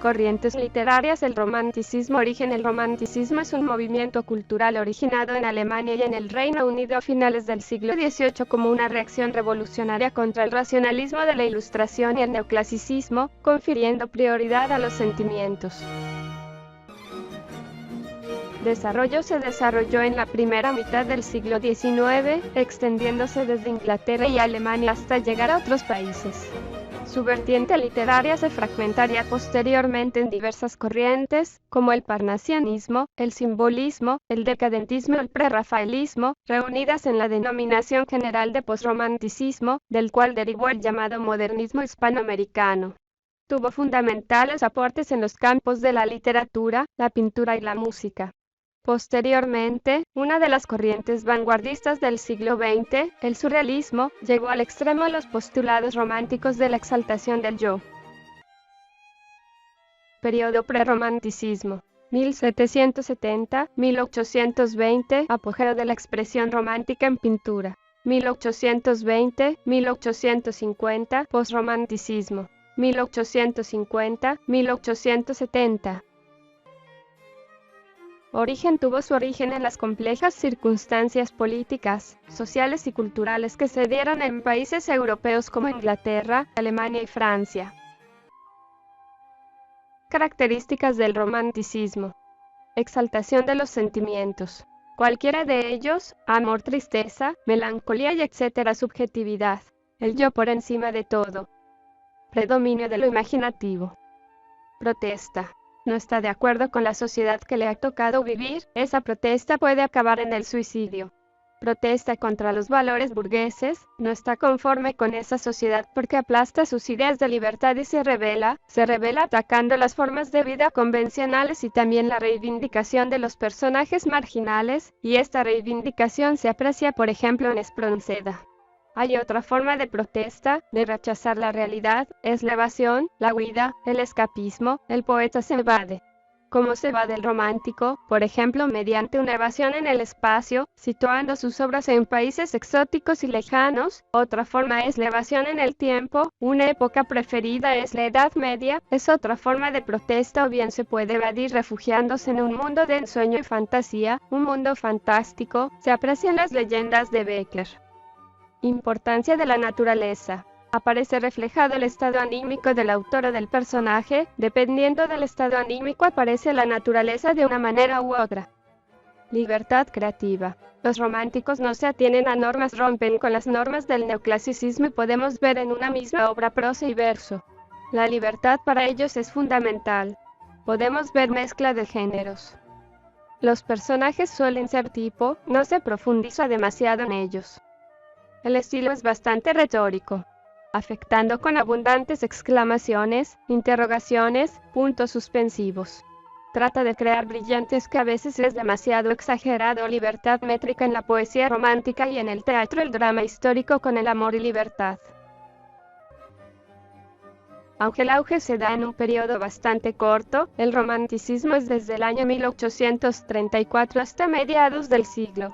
Corrientes literarias. El romanticismo. Origen. El romanticismo es un movimiento cultural originado en Alemania y en el Reino Unido a finales del siglo XVIII como una reacción revolucionaria contra el racionalismo de la Ilustración y el neoclasicismo, confiriendo prioridad a los sentimientos. Desarrollo. Se desarrolló en la primera mitad del siglo XIX, extendiéndose desde Inglaterra y Alemania hasta llegar a otros países. Su vertiente literaria se fragmentaría posteriormente en diversas corrientes, como el parnasianismo, el simbolismo, el decadentismo y el prerrafaelismo, reunidas en la denominación general de posromanticismo, del cual derivó el llamado modernismo hispanoamericano. Tuvo fundamentales aportes en los campos de la literatura, la pintura y la música. Posteriormente, una de las corrientes vanguardistas del siglo XX, el surrealismo, llegó al extremo de los postulados románticos de la exaltación del yo. Periodo prerromanticismo. 1770-1820, apogeo de la expresión romántica en pintura. 1820-1850, posromanticismo. 1850-1870. Origen. Tuvo su origen en las complejas circunstancias políticas, sociales y culturales que se dieron en países europeos como Inglaterra, Alemania y Francia. Características del romanticismo. Exaltación de los sentimientos. Cualquiera de ellos, amor, tristeza, melancolía y etc. Subjetividad. El yo por encima de todo. Predominio de lo imaginativo. Protesta. No está de acuerdo con la sociedad que le ha tocado vivir, esa protesta puede acabar en el suicidio. Protesta contra los valores burgueses, no está conforme con esa sociedad porque aplasta sus ideas de libertad y se revela atacando las formas de vida convencionales y también la reivindicación de los personajes marginales, y esta reivindicación se aprecia por ejemplo en Espronceda. Hay otra forma de protesta, de rechazar la realidad, es la evasión, la huida, el escapismo. El poeta se evade. ¿Cómo se evade el romántico? Por ejemplo, mediante una evasión en el espacio, situando sus obras en países exóticos y lejanos. Otra forma es la evasión en el tiempo, una época preferida es la Edad Media, es otra forma de protesta, o bien se puede evadir refugiándose en un mundo de ensueño y fantasía, un mundo fantástico, se aprecian las leyendas de Becker. Importancia de la naturaleza. Aparece reflejado el estado anímico del autor o del personaje, dependiendo del estado anímico aparece la naturaleza de una manera u otra. Libertad creativa. Los románticos no se atienen a normas, rompen con las normas del neoclasicismo y podemos ver en una misma obra prosa y verso. La libertad para ellos es fundamental. Podemos ver mezcla de géneros. Los personajes suelen ser tipo, no se profundiza demasiado en ellos. El estilo es bastante retórico, afectando con abundantes exclamaciones, interrogaciones, puntos suspensivos. Trata de crear brillantes que a veces es demasiado exagerado. Libertad métrica en la poesía romántica y en el teatro, el drama histórico con el amor y libertad. Aunque el auge se da en un periodo bastante corto, el romanticismo es desde el año 1834 hasta mediados del siglo.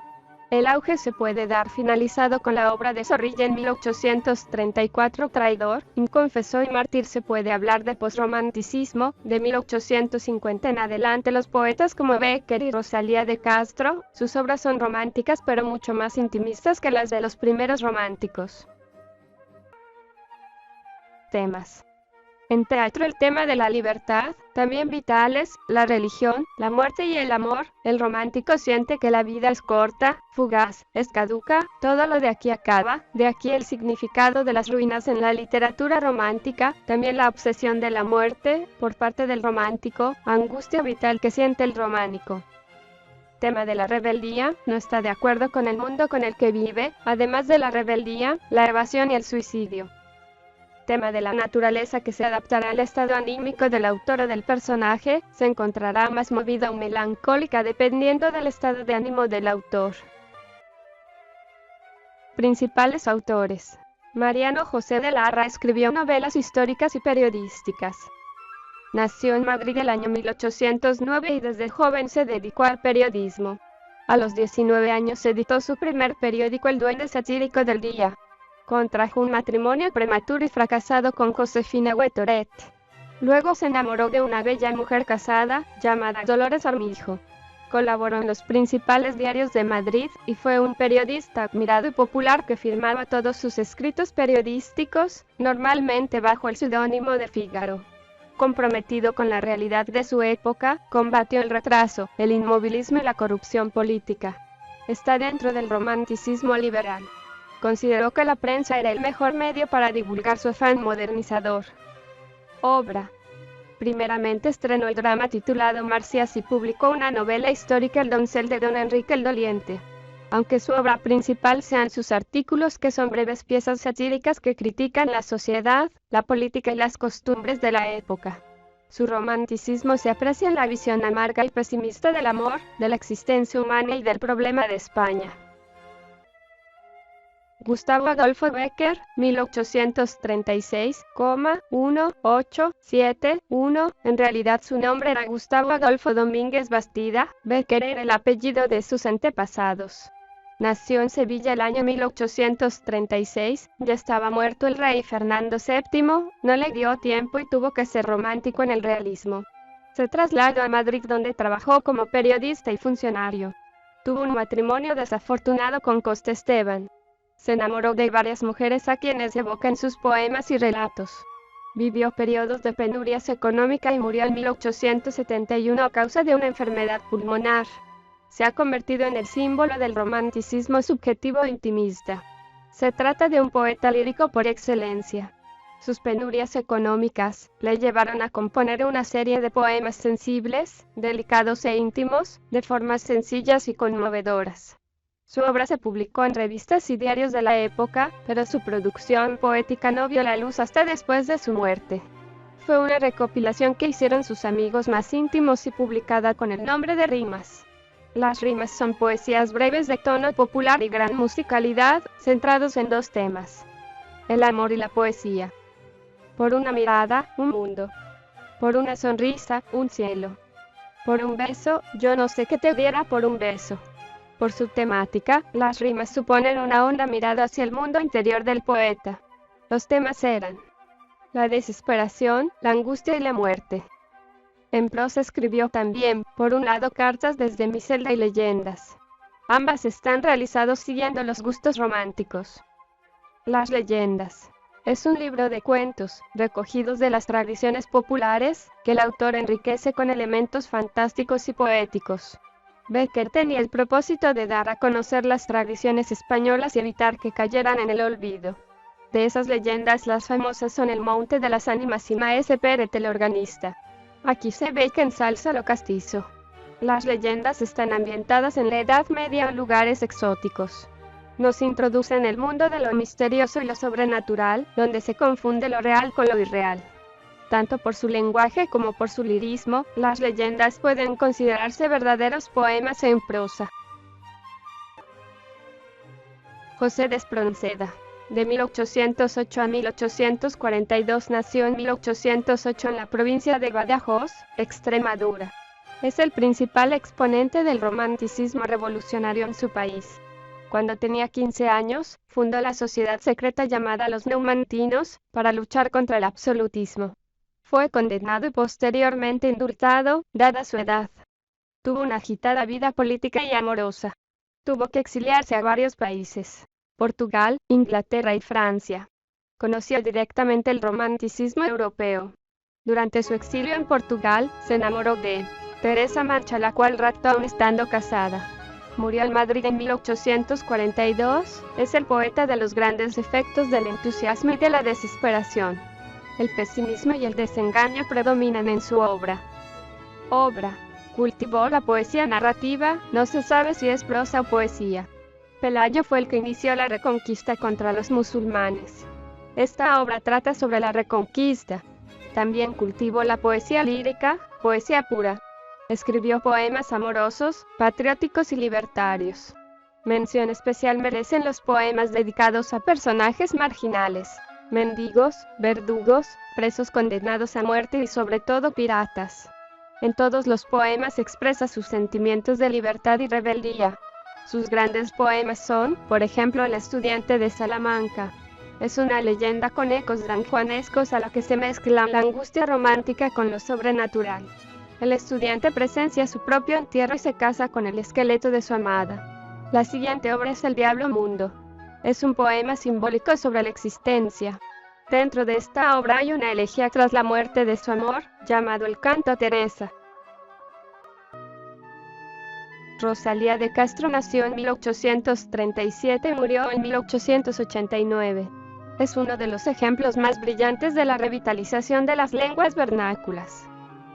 El auge se puede dar finalizado con la obra de Zorrilla en 1834, Traidor, Inconfeso y Mártir. Se puede hablar de posromanticismo, de 1850 en adelante. Los poetas como Becker y Rosalía de Castro, sus obras son románticas pero mucho más intimistas que las de los primeros románticos. Temas. En teatro el tema de la libertad, también vitales, la religión, la muerte y el amor. El romántico siente que la vida es corta, fugaz, es caduca, todo lo de aquí acaba, de aquí el significado de las ruinas en la literatura romántica, también la obsesión de la muerte, por parte del romántico, angustia vital que siente el románico. Tema de la rebeldía, no está de acuerdo con el mundo con el que vive, además de la rebeldía, la evasión y el suicidio. Tema de la naturaleza que se adaptará al estado anímico del autor o del personaje, se encontrará más movida o melancólica dependiendo del estado de ánimo del autor. Principales autores. Mariano José de Larra escribió novelas históricas y periodísticas. Nació en Madrid el año 1809 y desde joven se dedicó al periodismo. A los 19 años editó su primer periódico, El Duende Satírico del Día. Contrajo un matrimonio prematuro y fracasado con Josefina Huetoret. Luego se enamoró de una bella mujer casada, llamada Dolores Armijo. Colaboró en los principales diarios de Madrid y fue un periodista admirado y popular que firmaba todos sus escritos periodísticos, normalmente bajo el seudónimo de Fígaro. Comprometido con la realidad de su época, combatió el retraso, el inmovilismo y la corrupción política. Está dentro del romanticismo liberal. Consideró que la prensa era el mejor medio para divulgar su afán modernizador. Obra. Primeramente estrenó el drama titulado Marcias y publicó una novela histórica El doncel de don Enrique el Doliente. Aunque su obra principal sean sus artículos, que son breves piezas satíricas que critican la sociedad, la política y las costumbres de la época. Su romanticismo se aprecia en la visión amarga y pesimista del amor, de la existencia humana y del problema de España. Gustavo Adolfo Bécquer, 1836,1871. En realidad su nombre era Gustavo Adolfo Domínguez Bastida. Bécquer era el apellido de sus antepasados. Nació en Sevilla el año 1836, ya estaba muerto el rey Fernando VII, no le dio tiempo y tuvo que ser romántico en el realismo. Se trasladó a Madrid donde trabajó como periodista y funcionario. Tuvo un matrimonio desafortunado con Costa Esteban. Se enamoró de varias mujeres a quienes evoca en sus poemas y relatos. Vivió periodos de penurias económica y murió en 1871 a causa de una enfermedad pulmonar. Se ha convertido en el símbolo del romanticismo subjetivo e intimista. Se trata de un poeta lírico por excelencia. Sus penurias económicas le llevaron a componer una serie de poemas sensibles, delicados e íntimos, de formas sencillas y conmovedoras. Su obra se publicó en revistas y diarios de la época, pero su producción poética no vio la luz hasta después de su muerte. Fue una recopilación que hicieron sus amigos más íntimos y publicada con el nombre de Rimas. Las rimas son poesías breves de tono popular y gran musicalidad, centrados en dos temas: el amor y la poesía. Por una mirada, un mundo. Por una sonrisa, un cielo. Por un beso, yo no sé qué te diera por un beso. Por su temática, las rimas suponen una honda mirada hacia el mundo interior del poeta. Los temas eran la desesperación, la angustia y la muerte. En prosa escribió también, por un lado, cartas desde mi celda y leyendas. Ambas están realizadas siguiendo los gustos románticos. Las leyendas. Es un libro de cuentos, recogidos de las tradiciones populares, que el autor enriquece con elementos fantásticos y poéticos. Bécquer tenía el propósito de dar a conocer las tradiciones españolas y evitar que cayeran en el olvido. De esas leyendas, las famosas son El monte de las ánimas y Maese Pérez el organista. Aquí se ve que ensalza lo castizo. Las leyendas están ambientadas en la Edad Media o lugares exóticos. Nos introducen en el mundo de lo misterioso y lo sobrenatural, donde se confunde lo real con lo irreal. Tanto por su lenguaje como por su lirismo, las leyendas pueden considerarse verdaderos poemas en prosa. José de Espronceda. De 1808 a 1842 nació en 1808 en la provincia de Badajoz, Extremadura. Es el principal exponente del romanticismo revolucionario en su país. Cuando tenía 15 años, fundó la sociedad secreta llamada Los Neumantinos, para luchar contra el absolutismo. Fue condenado y posteriormente indultado, dada su edad. Tuvo una agitada vida política y amorosa. Tuvo que exiliarse a varios países: Portugal, Inglaterra y Francia. Conoció directamente el romanticismo europeo. Durante su exilio en Portugal, se enamoró de Teresa Mancha, la cual raptó aún estando casada. Murió en Madrid en 1842, es el poeta de los grandes efectos del entusiasmo y de la desesperación. El pesimismo y el desengaño predominan en su obra. Cultivó la poesía narrativa, no se sabe si es prosa o poesía. Pelayo fue el que inició la reconquista contra los musulmanes. Esta obra trata sobre la reconquista. También cultivó la poesía lírica, poesía pura. Escribió poemas amorosos, patrióticos y libertarios. Mención especial merecen los poemas dedicados a personajes marginales: mendigos, verdugos, presos condenados a muerte y sobre todo piratas. En todos los poemas expresa sus sentimientos de libertad y rebeldía. Sus grandes poemas son, por ejemplo, El estudiante de Salamanca, Es una leyenda con ecos danjuanescos a la que se mezcla la angustia romántica con lo sobrenatural. El estudiante presencia su propio entierro y se casa con el esqueleto de su amada. La siguiente obra es El Diablo Mundo. Es un poema simbólico sobre la existencia. Dentro de esta obra hay una elegía tras la muerte de su amor, llamado el Canto a Teresa. Rosalía de Castro nació en 1837 y murió en 1889. Es uno de los ejemplos más brillantes de la revitalización de las lenguas vernáculas.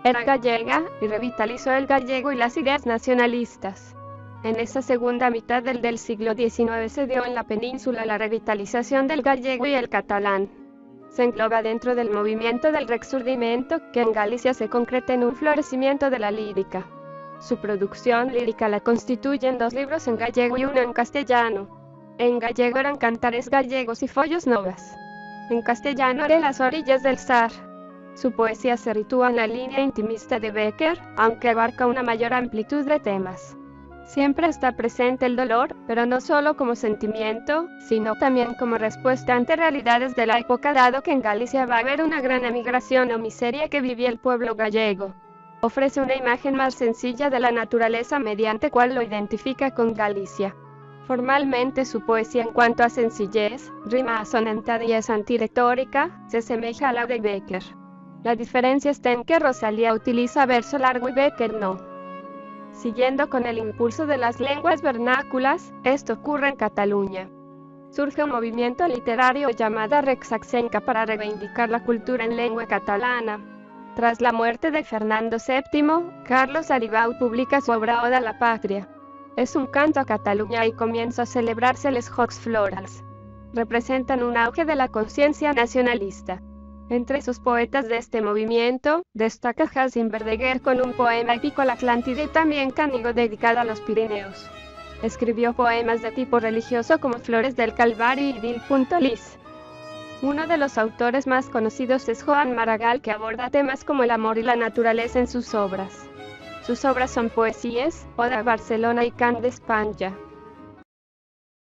Era gallega y revitalizó el gallego y las ideas nacionalistas. En esa segunda mitad del siglo XIX se dio en la península la revitalización del gallego y el catalán. Se engloba dentro del movimiento del Rexurdimento, que en Galicia se concreta en un florecimiento de la lírica. Su producción lírica la constituyen 2 libros en gallego y 1 en castellano. En gallego eran Cantares gallegos y Follos novas. En castellano eran Las orillas del Sar. Su poesía se sitúa en la línea intimista de Bécquer, aunque abarca una mayor amplitud de temas. Siempre está presente el dolor, pero no solo como sentimiento, sino también como respuesta ante realidades de la época, dado que en Galicia va a haber una gran emigración o miseria que vivía el pueblo gallego. Ofrece una imagen más sencilla de la naturaleza mediante cual lo identifica con Galicia. Formalmente su poesía en cuanto a sencillez, rima asonantada y es antiretórica, se asemeja a la de Bécquer. La diferencia está en que Rosalía utiliza verso largo y Bécquer no. Siguiendo con el impulso de las lenguas vernáculas, esto ocurre en Cataluña. Surge un movimiento literario llamado Rexaxenca para reivindicar la cultura en lengua catalana. Tras la muerte de Fernando VII, Carlos Aribau publica su obra Oda a la Patria. Es un canto a Cataluña y comienza a celebrarse los Jocs Florals. Representan un auge de la conciencia nacionalista. Entre sus poetas de este movimiento, destaca Jacint Verdaguer con un poema épico La Atlántida y también Cánigo dedicado a los Pirineos. Escribió poemas de tipo religioso como Flores del Calvario y Dil.lis. Uno de los autores más conocidos es Joan Maragall, que aborda temas como el amor y la naturaleza en sus obras. Sus obras son poesías, Oda a Barcelona y Cant d'Espanya.